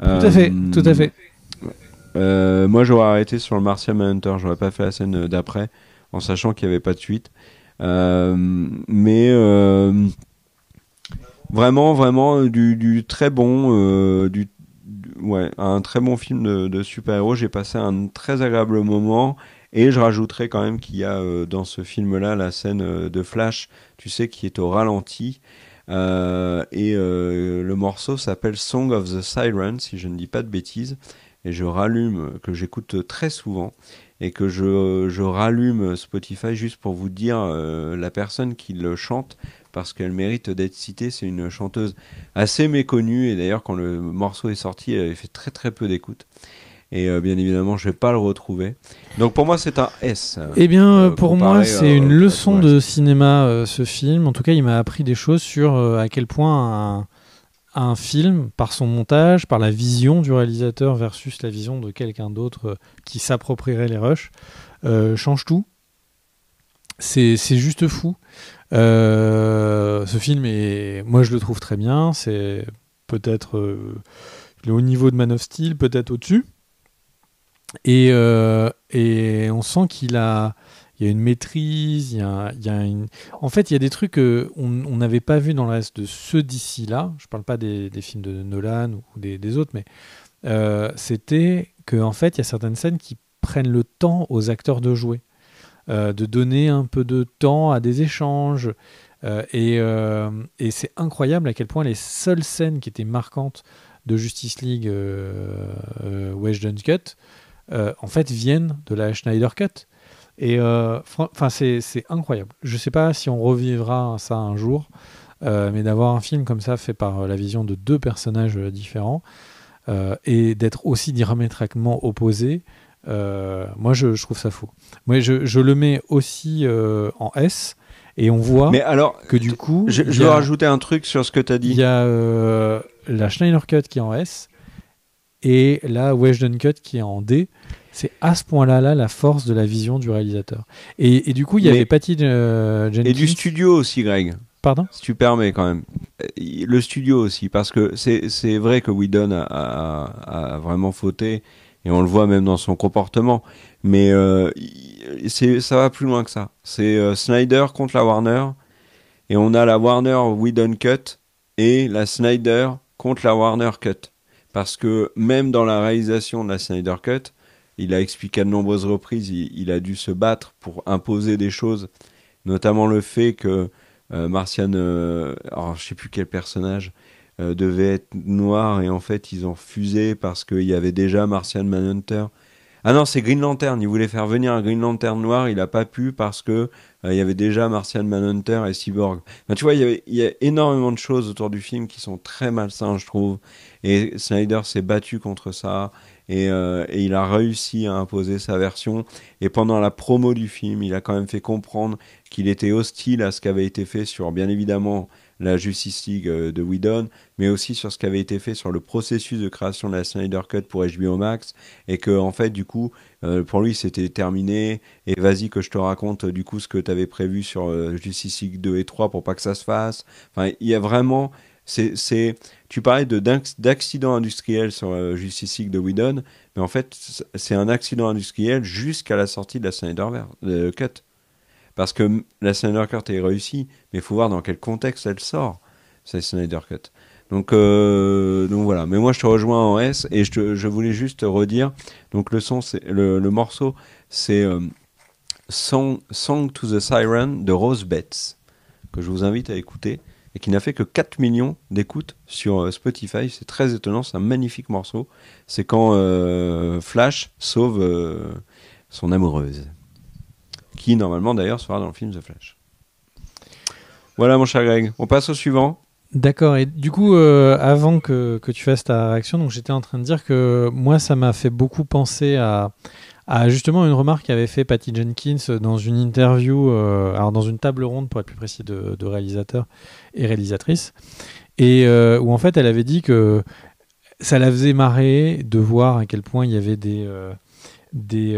Tout à fait, tout à fait. Moi j'aurais arrêté sur le Martian Manhunter, j'aurais pas fait la scène d'après, en sachant qu'il n'y avait pas de suite. Mais vraiment du très bon, ouais, un très bon film de super-héros. J'ai passé un très agréable moment. Et je rajouterais quand même qu'il y a dans ce film-là la scène de Flash, tu sais, qui est au ralenti. Le morceau s'appelle Song of the Siren, si je ne dis pas de bêtises. Et je rallume, que j'écoute très souvent. Et que je rallume Spotify juste pour vous dire la personne qui le chante, parce qu'elle mérite d'être citée. C'est une chanteuse assez méconnue. Et d'ailleurs, quand le morceau est sorti, elle avait fait très très peu d'écoute. Et bien évidemment, je vais pas le retrouver. Donc pour moi, c'est un S. Eh bien, pour moi, c'est une leçon de cinéma, ce film. En tout cas, il m'a appris des choses sur à quel point un film, par son montage, par la vision du réalisateur versus la vision de quelqu'un d'autre qui s'approprierait les rushs, change tout. C'est juste fou. Ce film, moi, je le trouve très bien. C'est peut-être il est au niveau de Man of Steel, peut-être au-dessus. Et on sent il y a une maîtrise, en fait il y a des trucs qu'on n'avait pas vu dans le reste de ceux d'ici là. Je parle pas des films de Nolan ou des autres, mais c'était qu'en fait il y a certaines scènes qui prennent le temps aux acteurs de jouer, de donner un peu de temps à des échanges, et c'est incroyable à quel point les seules scènes qui étaient marquantes de Justice League Whedon's Cut, en fait, viennent de la Snyder Cut. Et enfin, c'est incroyable. Je sais pas si on revivra ça un jour, mais d'avoir un film comme ça fait par la vision de deux personnages différents et d'être aussi diamétralement opposés, moi je trouve ça fou. Moi je le mets aussi en S et on voit Mais alors, que du coup, je veux rajouter un truc sur ce que tu as dit. il y a la Schneider Cut qui est en S et la Weshden Cut qui est en D. C'est à ce point-là la force de la vision du réalisateur. Et du coup, il y avait Patty Jenkins. Et du studio aussi, Greg. Pardon ? Si tu permets quand même. Le studio aussi, parce que c'est vrai que Whedon a vraiment fauté, et on le voit même dans son comportement. Mais ça va plus loin que ça. C'est Snyder contre la Warner, et on a la Warner Whedon Cut et la Snyder contre la Warner Cut. Parce que même dans la réalisation de la Snyder Cut, il a expliqué à de nombreuses reprises, il a dû se battre pour imposer des choses, notamment le fait que Martian, alors je sais plus quel personnage, devait être noir, et en fait ils ont refusé parce qu'il y avait déjà Martian Manhunter. Ah non, c'est Green Lantern, il voulait faire venir un Green Lantern noir, il n'a pas pu parce que il y avait déjà Martian Manhunter et Cyborg. Enfin, tu vois, il y a énormément de choses autour du film qui sont très malsains, je trouve, et Snyder s'est battu contre ça. Et il a réussi à imposer sa version. Et pendant la promo du film, il a quand même fait comprendre qu'il était hostile à ce qui avait été fait sur, bien évidemment, la Justice League de Whedon, mais aussi sur ce qui avait été fait sur le processus de création de la Snyder Cut pour HBO Max, et que en fait, du coup, pour lui, c'était terminé. Et vas-y que je te raconte du coup ce que tu avais prévu sur Justice League 2 et 3 pour pas que ça se fasse. Enfin, il y a vraiment... Tu parlais d'accident industriel sur Justice League de Whedon, mais en fait, c'est un accident industriel jusqu'à la sortie de la Snyder Cut. Parce que la Snyder Cut est réussie, mais il faut voir dans quel contexte elle sort, cette Snyder Cut. Donc voilà. Mais moi, je te rejoins en S, et je voulais juste redire. Donc le morceau, c'est Song to the Siren de Rose Betts, que je vous invite à écouter, et qui n'a fait que 4 millions d'écoutes sur Spotify. C'est très étonnant, c'est un magnifique morceau. C'est quand Flash sauve son amoureuse, qui normalement d'ailleurs sera dans le film The Flash. Voilà mon cher Greg, on passe au suivant. D'accord, et du coup, avant que tu fasses ta réaction, donc j'étais en train de dire que moi ça m'a fait beaucoup penser à justement une remarque qu'avait fait Patty Jenkins dans une interview, alors dans une table ronde pour être plus précis de réalisateurs et réalisatrices, et où en fait elle avait dit que ça la faisait marrer de voir à quel point il y avait il y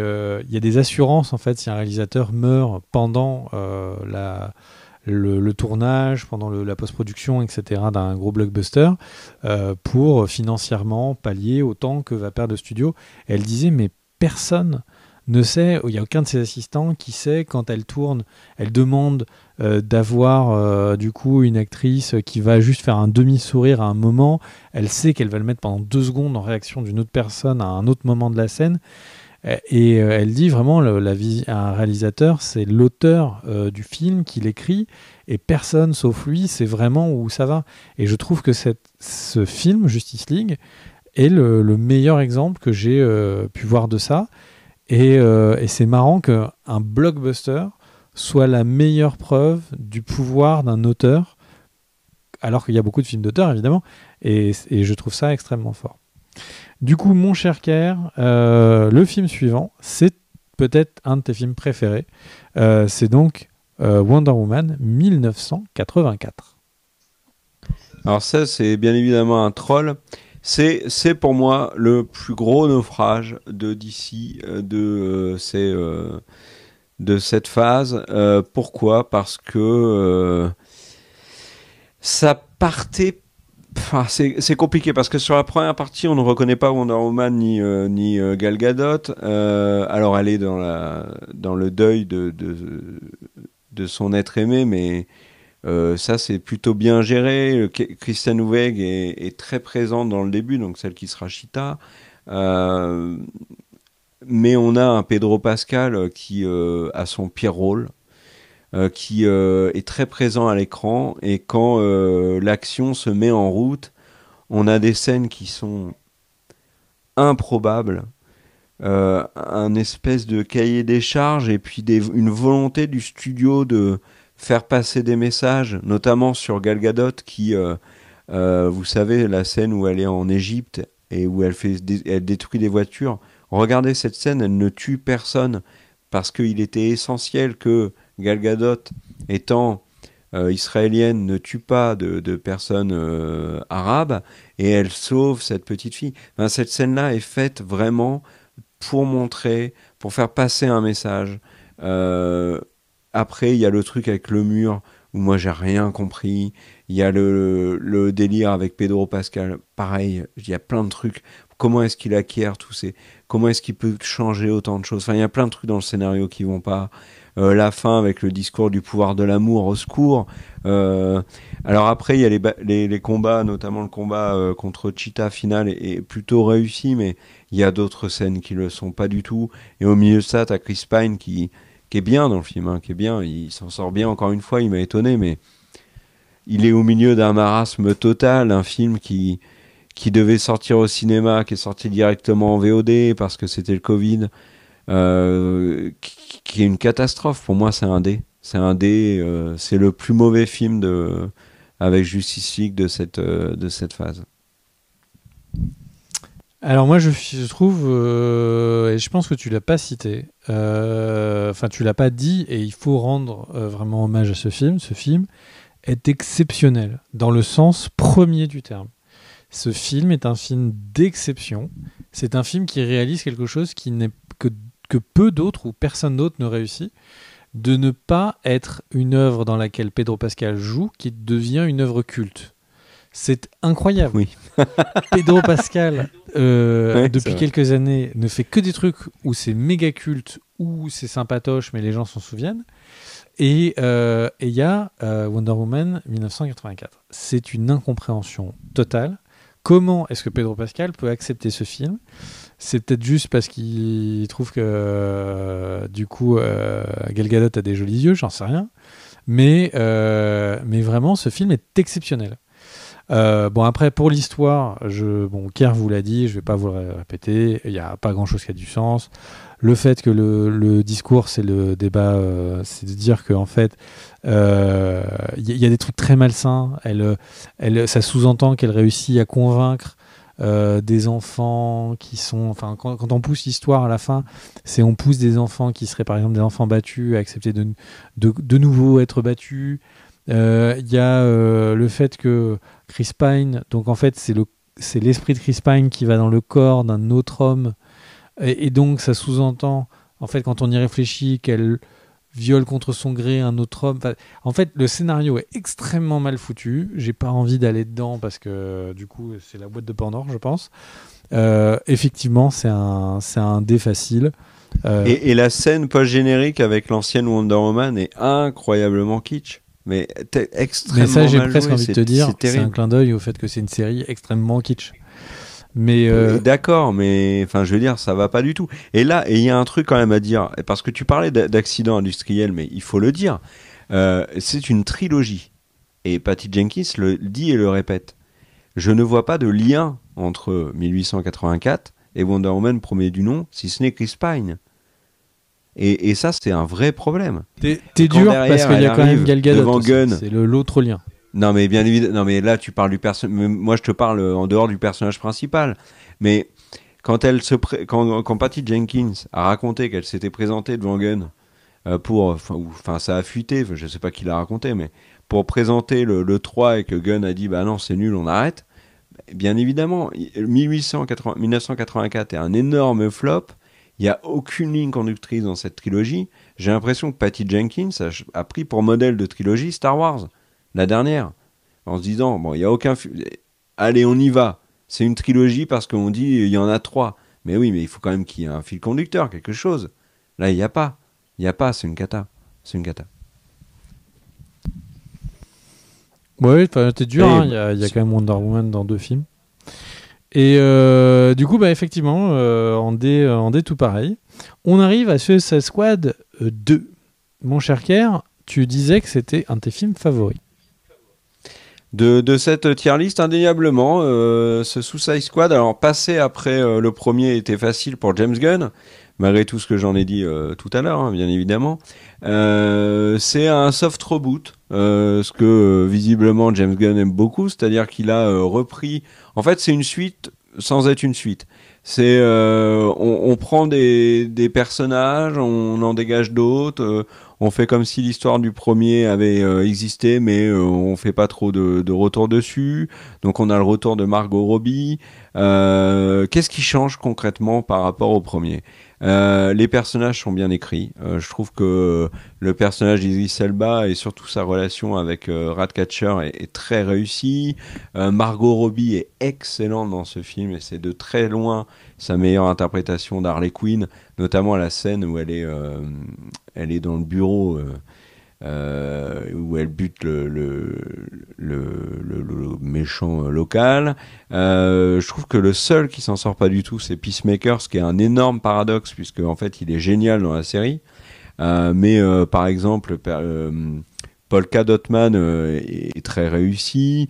a des assurances en fait si un réalisateur meurt pendant le tournage, pendant la post-production, etc., d'un gros blockbuster, pour financièrement pallier autant que va perdre le studio. Et elle disait, mais personne ne sait, il n'y a aucun de ses assistants qui sait quand elle tourne, elle demande d'avoir du coup une actrice qui va juste faire un demi-sourire à un moment, elle sait qu'elle va le mettre pendant 2 secondes en réaction d'une autre personne à un autre moment de la scène. Et elle dit vraiment, un réalisateur, c'est l'auteur du film qui l'écrit, et personne sauf lui sait vraiment où ça va. Et je trouve que ce film, Justice League, est le meilleur exemple que j'ai pu voir de ça. Et c'est marrant qu'un blockbuster soit la meilleure preuve du pouvoir d'un auteur, alors qu'il y a beaucoup de films d'auteurs, évidemment, et je trouve ça extrêmement fort. Du coup, mon cher Kerr, le film suivant, c'est peut-être un de tes films préférés. C'est donc Wonder Woman 1984. Alors ça, c'est bien évidemment un troll. C'est pour moi le plus gros naufrage de DC de cette phase. Pourquoi ? Parce que ça partait... Enfin, c'est compliqué parce que sur la première partie, on ne reconnaît pas Wonder Woman ni Gal Gadot. Alors, elle est dans le deuil de son être aimé, mais ça, c'est plutôt bien géré. Kristen Wiig est très présente dans le début, donc celle qui sera Cheetah. Mais on a un Pedro Pascal qui a son pire rôle. Qui est très présent à l'écran, et quand l'action se met en route, on a des scènes qui sont improbables, un espèce de cahier des charges et puis une volonté du studio de faire passer des messages, notamment sur Gal Gadot qui, vous savez, la scène où elle est en Égypte et où elle détruit des voitures. Regardez cette scène, elle ne tue personne parce qu'il était essentiel que Gal Gadot, étant israélienne, ne tue pas de personnes arabes et elle sauve cette petite fille. Enfin, cette scène-là est faite vraiment pour montrer, pour faire passer un message. Euh, Après, il y a le truc avec le mur où moi j'ai rien compris. Il y a le délire avec Pedro Pascal. Pareil, il y a plein de trucs. Comment est-ce qu'il acquiert tous ces... Comment est-ce qu'il peut changer autant de choses? Enfin, il y a plein de trucs dans le scénario qui vont pas. La fin avec le discours du pouvoir de l'amour, au secours. Euh, alors après, il y a les combats, notamment le combat contre Cheetah final est plutôt réussi, mais il y a d'autres scènes qui le sont pas du tout. Et au milieu de ça, t'as Chris Pine qui est bien dans le film, hein, qui est bien. Il s'en sort bien encore une fois, il m'a étonné, mais il est au milieu d'un marasme total, un film qui devait sortir au cinéma, qui est sorti directement en VOD parce que c'était le Covid, qui est une catastrophe. Pour moi, c'est un D. C'est un D. C'est le plus mauvais film avec Justice League de cette phase. Alors moi je trouve, et je pense que tu l'as pas cité, enfin tu l'as pas dit, et il faut rendre vraiment hommage à ce film. Ce film est exceptionnel dans le sens premier du terme. Ce film est un film d'exception. C'est un film qui réalise quelque chose que peu d'autres ou personne d'autre ne réussit, de ne pas être une œuvre dans laquelle Pedro Pascal joue, qui devient une œuvre culte. C'est incroyable. Oui. Pedro Pascal, Ouais, depuis quelques années, ne fait que des trucs où c'est méga culte, où c'est sympatoche, mais les gens s'en souviennent. Et il y a Wonder Woman 1984. C'est une incompréhension totale. Comment est-ce que Pedro Pascal peut accepter ce film? C'est peut-être juste parce qu'il trouve que du coup Gal Gadot a des jolis yeux, j'en sais rien. Mais vraiment, ce film est exceptionnel. Bon, après, pour l'histoire, Kerr vous l'a dit, je vais pas vous le répéter, il n'y a pas grand-chose qui a du sens. Le fait que le discours, c'est le débat, c'est de dire qu'en fait, il y a des trucs très malsains. Ça sous-entend qu'elle réussit à convaincre des enfants qui sont... Enfin, quand on pousse l'histoire à la fin, on pousse des enfants qui seraient par exemple des enfants battus à accepter de nouveau être battus. Il y a le fait que Chris Pine, donc en fait c'est l'esprit de Chris Pine qui va dans le corps d'un autre homme, et donc ça sous-entend en fait quand on y réfléchit qu'elle viole contre son gré un autre homme. Enfin, en fait le scénario est extrêmement mal foutu, j'ai pas envie d'aller dedans parce que du coup c'est la boîte de Pandore je pense. Effectivement c'est un dé facile. Et la scène post-générique avec l'ancienne Wonder Woman est incroyablement kitsch. Mais extrêmement Mais ça, j'ai mal presque joué. envie de te dire, c'est un clin d'œil au fait que c'est une série extrêmement kitsch. Mais d'accord, mais enfin, je veux dire, ça va pas du tout. Et là, il y a un truc quand même à dire, parce que tu parlais d'accident industriel, mais il faut le dire, c'est une trilogie. Et Patty Jenkins le dit et le répète. Je ne vois pas de lien entre 1884 et Wonder Woman premier du nom, si ce n'est Chris Pine. Et ça, c'est un vrai problème. T'es dur parce qu'il y a quand même Gal Gadot. C'est l'autre lien. Non, mais bien évidemment. Non, mais là, tu parles du personnage. Moi, je te parle en dehors du personnage principal. Mais quand quand Patty Jenkins a raconté qu'elle s'était présentée devant Gunn enfin, ça a fuité. Je sais pas qui l'a raconté, mais pour présenter le 3 et que Gunn a dit, bah non, c'est nul, on arrête. Bien évidemment, 1984 est un énorme flop. Il n'y a aucune ligne conductrice dans cette trilogie. J'ai l'impression que Patty Jenkins a pris pour modèle de trilogie Star Wars, la dernière, en se disant, bon, il n'y a aucun... Allez, on y va. C'est une trilogie parce qu'on dit, il y en a 3. Mais oui, mais il faut quand même qu'il y ait un fil conducteur, quelque chose. Là, il n'y a pas. Il n'y a pas, c'est une cata. C'est une cata. Ouais, t'es dur, hein. Il y a quand même Wonder Woman dans 2 films. Et du coup, bah, effectivement, en D tout pareil. On arrive à Suicide Squad 2. Mon cher Kerr, tu disais que c'était un de tes films favoris. de cette tier list, indéniablement, ce Suicide Squad, alors passer après le premier était facile pour James Gunn, malgré tout ce que j'en ai dit tout à l'heure, hein, bien évidemment. C'est un soft reboot, ce que visiblement James Gunn aime beaucoup, c'est-à-dire qu'il a repris... En fait, c'est une suite sans être une suite. C'est on prend des personnages, on en dégage d'autres, on fait comme si l'histoire du premier avait existé, mais on fait pas trop de retour dessus. Donc on a le retour de Margot Robbie. Qu'est-ce qui change concrètement par rapport au premier? Les personnages sont bien écrits. Je trouve que le personnage d'Idris Elba et surtout sa relation avec Ratcatcher est très réussi. Margot Robbie est excellente dans ce film et c'est de très loin sa meilleure interprétation d'Harley Quinn, notamment à la scène où elle est dans le bureau où elle bute le méchant local. Je trouve que le seul qui s'en sort pas du tout, c'est Peacemaker, ce qui est un énorme paradoxe, puisque en fait il est génial dans la série. Mais par exemple, Polka Dotman est très réussi,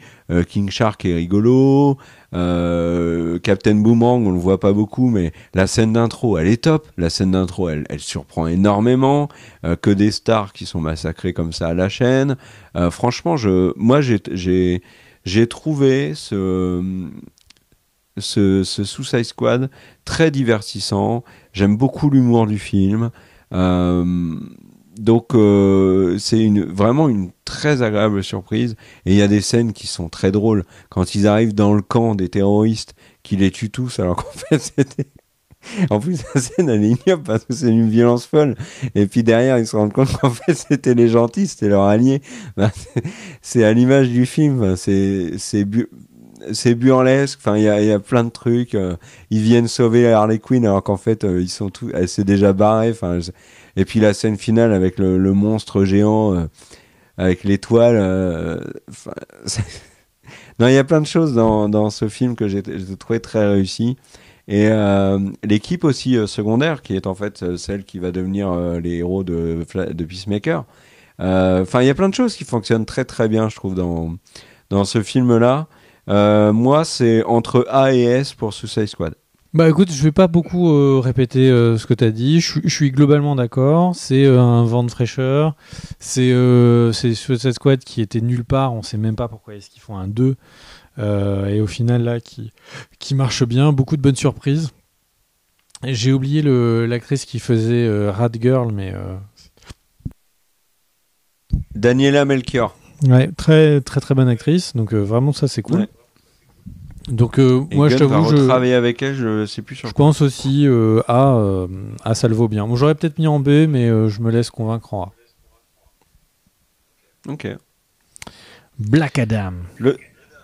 King Shark est rigolo, Captain Boomerang on le voit pas beaucoup, mais la scène d'intro elle est top, la scène d'intro elle surprend énormément, que des stars qui sont massacrées comme ça à la chaîne. Franchement moi j'ai trouvé ce Suicide Squad très divertissant, j'aime beaucoup l'humour du film. Donc c'est vraiment une très agréable surprise et il y a des scènes qui sont très drôles quand ils arrivent dans le camp des terroristes qui les tuent tous alors qu'en fait c'était en plus la scène elle est ignoble parce que c'est une violence folle et puis derrière ils se rendent compte qu'en fait c'était les gentils, c'était leurs alliés. Ben, c'est à l'image du film, c'est burlesque, enfin il y a plein de trucs, ils viennent sauver Harley Quinn alors qu'en fait ils sont tous, elle s'est déjà barrée, enfin et puis la scène finale avec le monstre géant avec l'étoile, non il y a plein de choses dans ce film que j'ai trouvé très réussi et l'équipe aussi secondaire qui est en fait celle qui va devenir les héros de Peacemaker. Enfin il y a plein de choses qui fonctionnent très très bien je trouve dans ce film là. Moi, c'est entre A et S pour Suicide Squad. Bah écoute, je vais pas beaucoup répéter ce que tu as dit. Je suis globalement d'accord. C'est un vent de fraîcheur. C'est Suicide Squad qui était nulle part. On sait même pas pourquoi est-ce qu'ils font un 2. Et au final, là, qui marche bien. Beaucoup de bonnes surprises. Et j'ai oublié l'actrice qui faisait Rat Girl, mais... Daniela Melchior. Ouais, très très très bonne actrice. Donc vraiment, ça, c'est cool. Ouais. Donc moi je t'avoue travailler avec elle, je sais plus sur. Je pense aussi A, ça le vaut bien. Bon, j'aurais peut-être mis en B, mais je me laisse convaincre en A. Ok. Black Adam.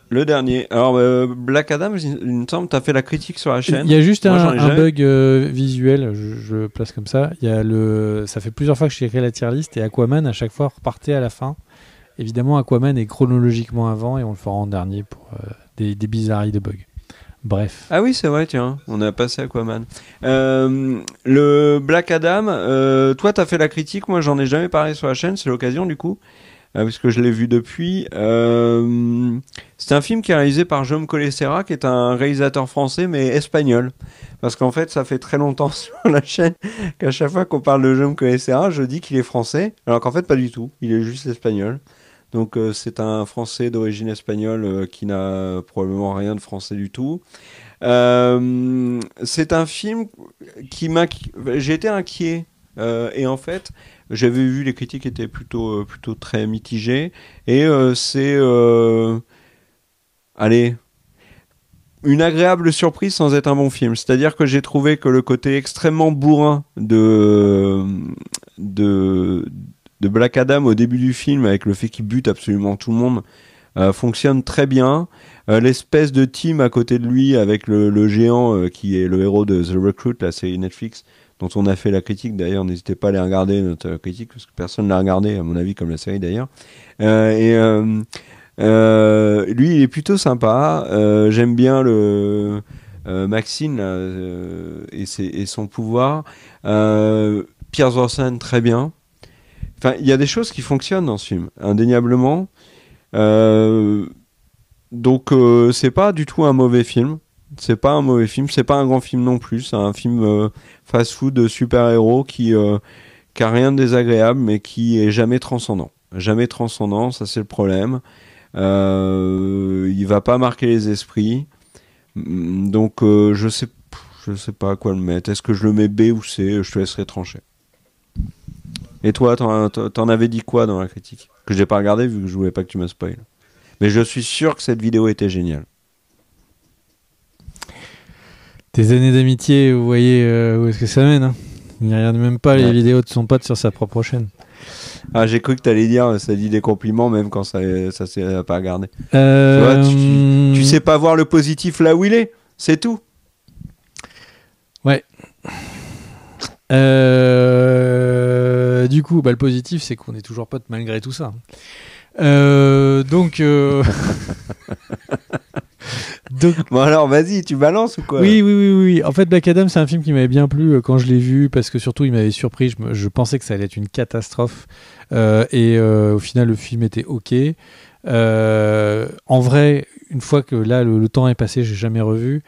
Le dernier. Alors Black Adam, il me semble, t'as fait la critique sur la chaîne. Il y a juste un bug visuel, je place comme ça. Il y a ça fait plusieurs fois que je checkais la tier list et Aquaman à chaque fois repartait à la fin. Évidemment, Aquaman est chronologiquement avant et on le fera en dernier pour des bizarreries de bugs. Bref. Ah oui, c'est vrai, tiens, on a passé Aquaman. Le Black Adam, toi, t'as fait la critique, moi, j'en ai jamais parlé sur la chaîne, c'est l'occasion, du coup, parce que je l'ai vu depuis. C'est un film qui est réalisé par Jaume Collet-Serra, qui est un réalisateur français, mais espagnol. Parce qu'en fait, ça fait très longtemps sur la chaîne qu'à chaque fois qu'on parle de Jaume Collet-Serra, je dis qu'il est français, alors qu'en fait, pas du tout, il est juste espagnol. Donc c'est un Français d'origine espagnole qui n'a probablement rien de français du tout. C'est un film qui m'a... J'ai été inquiet. Et en fait, j'avais vu les critiques étaient plutôt très mitigées. Et c'est... Allez... Une agréable surprise sans être un bon film. C'est-à-dire que j'ai trouvé que le côté extrêmement bourrin de Black Adam au début du film, avec le fait qu'il bute absolument tout le monde, fonctionne très bien. L'espèce de team à côté de lui avec le géant qui est le héros de The Recruit, la série Netflix, dont on a fait la critique d'ailleurs. N'hésitez pas à aller regarder notre critique, parce que personne ne l'a regardé, à mon avis, comme la série d'ailleurs. Lui, il est plutôt sympa. J'aime bien Maxine là, et son pouvoir. Pierce Brosnan, très bien. Enfin, il y a des choses qui fonctionnent dans ce film, indéniablement. Donc c'est pas du tout un mauvais film. C'est pas un mauvais film, c'est pas un grand film non plus. C'est un film fast-food de super-héros qui a rien de désagréable, mais qui est jamais transcendant. Jamais transcendant, ça c'est le problème. Il va pas marquer les esprits. Donc je sais pas à quoi le mettre. Est-ce que je le mets B ou C? Je te laisserai trancher. Et toi, t'en avais dit quoi dans la critique? Que j'ai pas regardé vu que je voulais pas que tu me spoiles. Mais je suis sûr que cette vidéo était géniale. Tes années d'amitié, vous voyez où est-ce que ça mène, hein. Il ne regarde même pas les vidéos de son pote sur sa propre chaîne. Ah, j'ai cru que t'allais dire ça dit des compliments même quand ça s'est pas regardé. Tu vois, tu sais pas voir le positif là où il est, c'est tout. Ouais. Du coup, le positif, c'est qu'on est toujours potes malgré tout ça. Donc... Bon alors vas-y, tu balances ou quoi? Oui. En fait, Black Adam, c'est un film qui m'avait bien plu quand je l'ai vu, parce que surtout il m'avait surpris. Je pensais que ça allait être une catastrophe, et au final le film était ok. En vrai, une fois que là le temps est passé, j'ai jamais revu.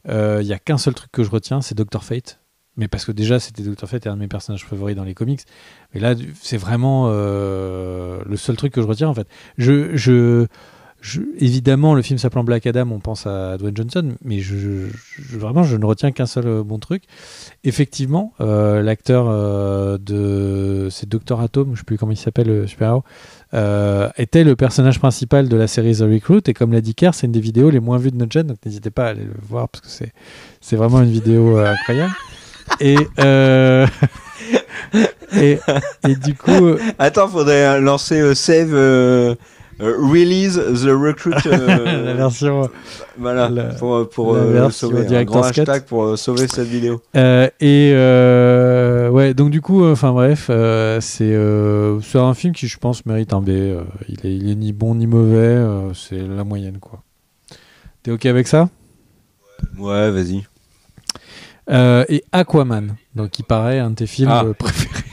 Il y a qu'un seul truc que je retiens, c'est Dr. Fate. Mais parce que déjà, c'était Dr. Fate est un de mes personnages favoris dans les comics. Mais là, c'est vraiment le seul truc que je retiens en fait. Évidemment, le film s'appelant Black Adam, on pense à Dwayne Johnson, mais vraiment, je ne retiens qu'un seul bon truc. Effectivement, l'acteur c'est Dr. Atom, je ne sais plus comment il s'appelle, le super-héros, était le personnage principal de la série The Recruit, et comme l'a dit Kerr, c'est une des vidéos les moins vues de notre chaîne, donc n'hésitez pas à aller le voir, parce que c'est vraiment une vidéo incroyable. Et du coup... Attends, faudrait lancer Save... Release the Recruit, la version, voilà, pour sauver un grand hashtag pour sauver cette vidéo. Ouais, donc du coup, enfin bref, c'est un film qui, je pense, mérite un B. Il est ni bon ni mauvais, c'est la moyenne, quoi. T'es ok avec ça? Ouais, vas-y. Et Aquaman, donc qui paraît un de tes films préférés.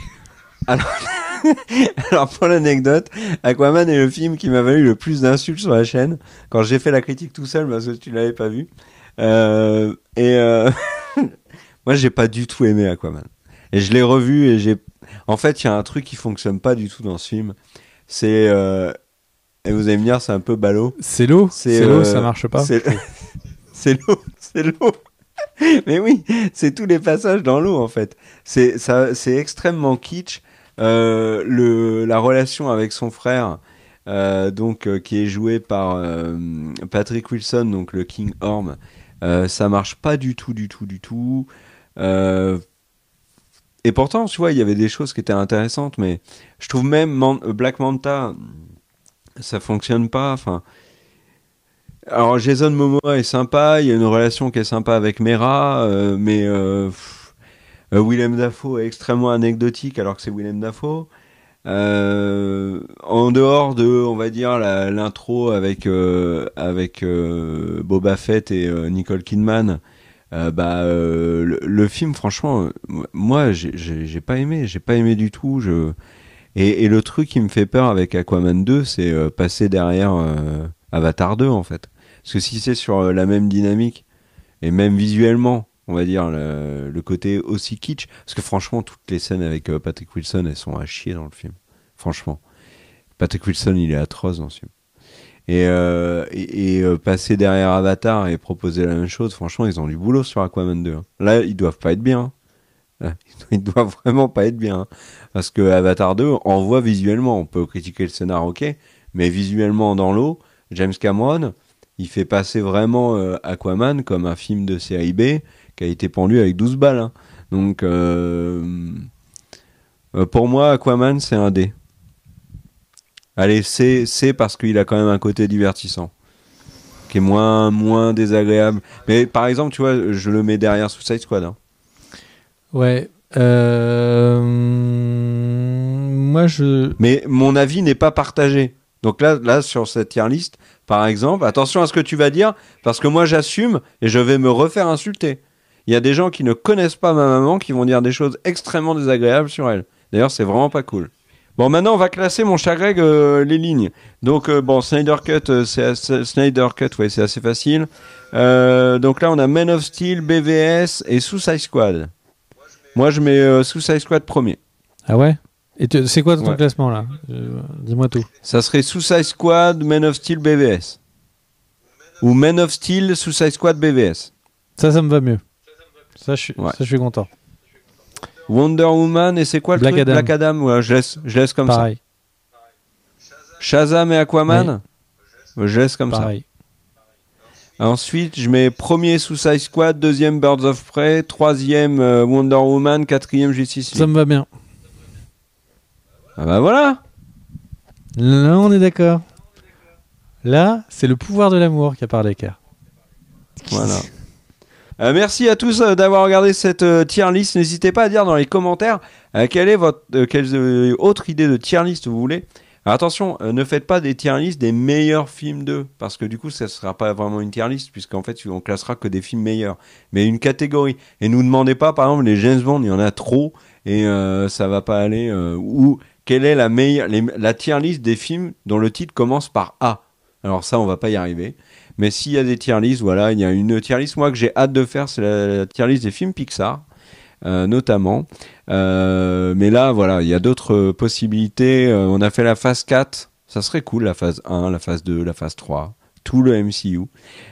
Alors pour l'anecdote, Aquaman est le film qui m'a valu le plus d'insultes sur la chaîne quand j'ai fait la critique tout seul parce que tu l'avais pas vu. Moi j'ai pas du tout aimé Aquaman. Et je l'ai revu et en fait il y a un truc qui fonctionne pas du tout dans ce film. C'est et vous allez me dire c'est un peu ballot. C'est l'eau, ça marche pas. C'est l'eau. Mais oui, c'est tous les passages dans l'eau en fait. C'est extrêmement kitsch. La relation avec son frère, qui est joué par Patrick Wilson, donc le King Orm, ça marche pas du tout. Et pourtant, tu vois, il y avait des choses qui étaient intéressantes, mais je trouve même Black Manta, ça fonctionne pas. Enfin, alors Jason Momoa est sympa, il y a une relation qui est sympa avec Mera, mais Willem Dafoe est extrêmement anecdotique alors que c'est Willem Dafoe. En dehors de, on va dire, l'intro avec Boba Fett et Nicole Kidman, le film, franchement, moi, j'ai pas aimé du tout. Et le truc qui me fait peur avec Aquaman 2, c'est passer derrière Avatar 2, en fait. Parce que si c'est sur la même dynamique, et même visuellement, on va dire, le côté aussi kitsch. Parce que franchement, toutes les scènes avec Patrick Wilson, elles sont à chier dans le film. Franchement. Patrick Wilson, il est atroce dans ce film. Et passer derrière Avatar et proposer la même chose, franchement, ils ont du boulot sur Aquaman 2. Hein. Là, ils doivent pas être bien. Hein. Ils doivent vraiment pas être bien. Hein. Parce que Avatar 2, on voit visuellement. On peut critiquer le scénar, ok. Mais visuellement, dans l'eau, James Cameron, il fait passer vraiment Aquaman comme un film de série B qui a été pendu avec 12 balles. Hein. Donc, pour moi, Aquaman, c'est un D. Allez, c'est parce qu'il a quand même un côté divertissant, qui est moins désagréable. Mais par exemple, tu vois, je le mets derrière Suicide Squad. Hein. Ouais. Moi, Mais mon avis n'est pas partagé. Donc là, sur cette tier list, par exemple, attention à ce que tu vas dire, parce que moi, j'assume et je vais me refaire insulter. Il y a des gens qui ne connaissent pas ma maman qui vont dire des choses extrêmement désagréables sur elle. D'ailleurs, c'est vraiment pas cool. Bon, maintenant, on va classer, mon cher Greg, les lignes. Donc, bon, Snyder Cut, ouais, c'est assez facile. Donc là, on a Man of Steel, BVS et Suicide Squad. Moi, je mets Suicide Squad premier. Ah ouais? Et c'est quoi ton Ouais. classement là? Dis-moi tout. Ça serait Suicide Squad, Man of Steel, BVS. Ou Man of Steel, Suicide Squad, BVS. Ça me va mieux. Ça, je Ouais. suis content. Wonder Woman, et c'est quoi le Black truc Adam. Black Adam, ouais, je laisse comme Pareil. ça. Shazam et Aquaman, je laisse comme Pareil. ça. Ensuite, je mets premier Suicide Squad, deuxième Birds of Prey, troisième Wonder Woman, quatrième Justice League. Ça me va bien. Ah bah voilà. Là, on est d'accord. Là, c'est le pouvoir de l'amour qui a parlé, Car. Voilà. Merci à tous d'avoir regardé cette tier list. N'hésitez pas à dire dans les commentaires quelle est votre quelle autre idée de tier list vous voulez. Alors attention, ne faites pas des tier list des meilleurs films d'eux, parce que du coup ça ne sera pas vraiment une tier list, puisqu'en fait on classera que des films meilleurs, mais une catégorie. Et nous demandez pas, par exemple, les James Bond, il y en a trop et ça va pas aller. Ou quelle est la meilleure, la tier list des films dont le titre commence par A. Alors ça, on va pas y arriver. Mais s'il y a des tier lists, voilà, il y a une tier list, moi, que j'ai hâte de faire, c'est la tier list des films Pixar, notamment. Mais là, voilà, il y a d'autres possibilités. On a fait la phase 4, ça serait cool, la phase 1, la phase 2, la phase 3, tout le MCU.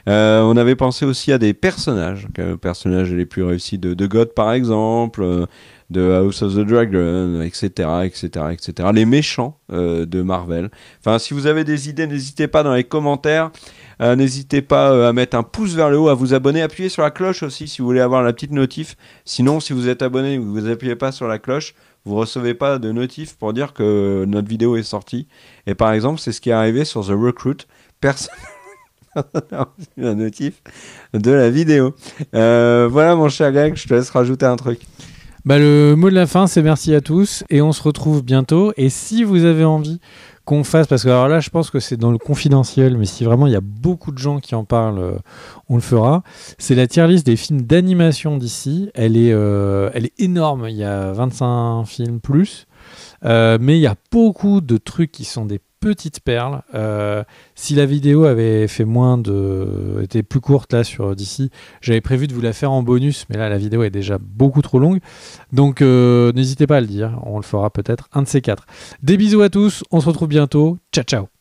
On avait pensé aussi à des personnages, les personnages les plus réussis de God, par exemple, de House of the Dragon, etc., etc., etc. Les méchants de Marvel. Enfin, si vous avez des idées, n'hésitez pas dans les commentaires. N'hésitez pas à mettre un pouce vers le haut, à vous abonner, appuyez sur la cloche aussi si vous voulez avoir la petite notif. Sinon, si vous êtes abonné et que vous n'appuyez pas sur la cloche, vous recevez pas de notif pour dire que notre vidéo est sortie. Et par exemple, c'est ce qui est arrivé sur The Recruit. Personne n'a reçu la notif de la vidéo. Voilà mon cher Greg, je te laisse rajouter un truc. Bah, le mot de la fin, c'est merci à tous et on se retrouve bientôt. Et si vous avez envie qu'on fasse, parce que alors là, je pense que c'est dans le confidentiel, mais si vraiment il y a beaucoup de gens qui en parlent, on le fera. C'est la tier list des films d'animation d'ici. Elle est énorme. Il y a 25 films plus, mais il y a beaucoup de trucs qui sont des petites perles. Si la vidéo avait fait était plus courte là sur d'ici, j'avais prévu de vous la faire en bonus, mais là la vidéo est déjà beaucoup trop longue. Donc n'hésitez pas à le dire, on le fera peut-être un de ces quatre. Des bisous à tous, on se retrouve bientôt. Ciao ciao.